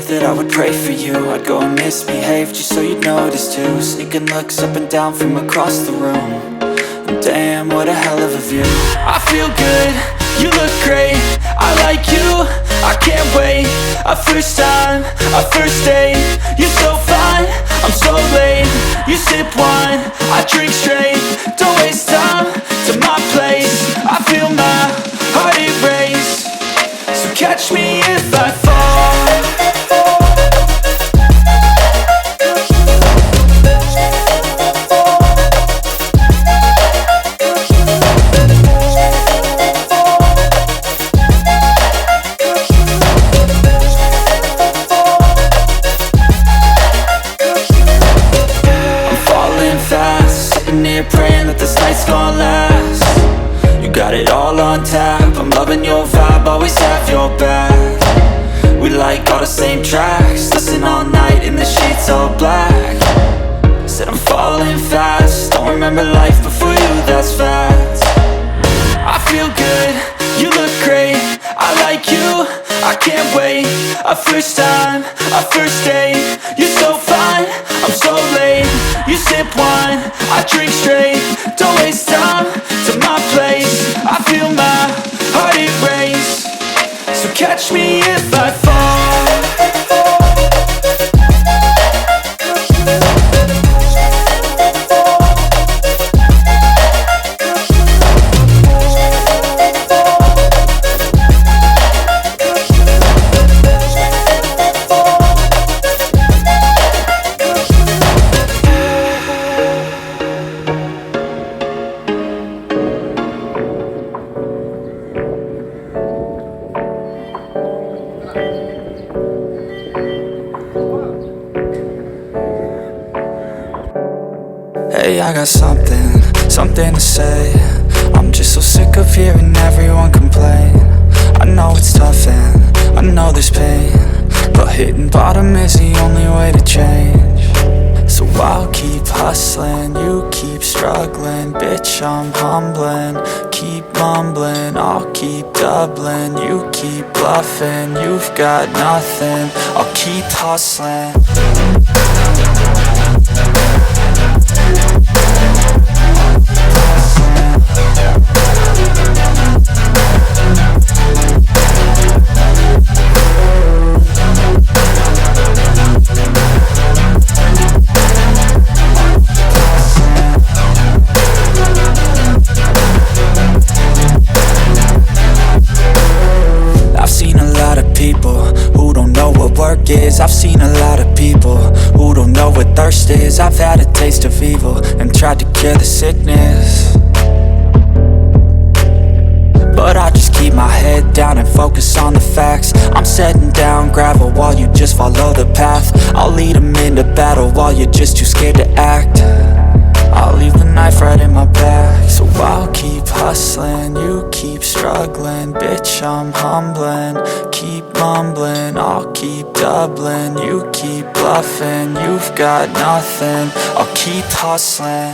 say that I would pray for you. I'd go and misbehave just so you'd notice too. Sneaking looks up and down from across the room. And damn, what a hell of a view. I feel good, you look great, I like you, I can't wait. A first time, a first date, you're so fine, I'm so late. You sip wine, I drink straight. Don't waste time to my place. I feel my heart erase. So catch me if I fall. Praying that this night's gonna last. You got it all on tap, I'm loving your vibe, always have your back. We like all the same tracks, listen all night in the sheets all black. Said I'm falling fast, don't remember life before you, that's fact. I feel good, you look great, I like you, I can't wait. A first time, a first date, you're so fine, I'm so late. You sip wine, I drink straight. Don't waste time to my place. I feel my heart erase. So catch me if I fall. Hey, I got something to say. I'm just so sick of hearing everyone complain. I know it's tough and I know there's pain, but hitting bottom is the only way to change. So I'll keep hustling, you keep struggling. Bitch, I'm humbling, keep mumbling. I'll keep doubling, you keep bluffing. You've got nothing, I'll keep hustling. I've seen a lot of people who don't know what work is. I've seen a lot of people who don't know what thirst is. I've had a taste of evil and tried to cure the sickness, but I just keep my head down and focus on the facts. I'm setting down gravel while you just follow the path. I'll lead them into battle while you're just too scared to act. I'll leave the knife right in my back. So I'll keep hustling, you keep struggling. Bitch, I'm humbling, keep mumbling. I'll keep doubling, you keep bluffing. You've got nothing, I'll keep hustling.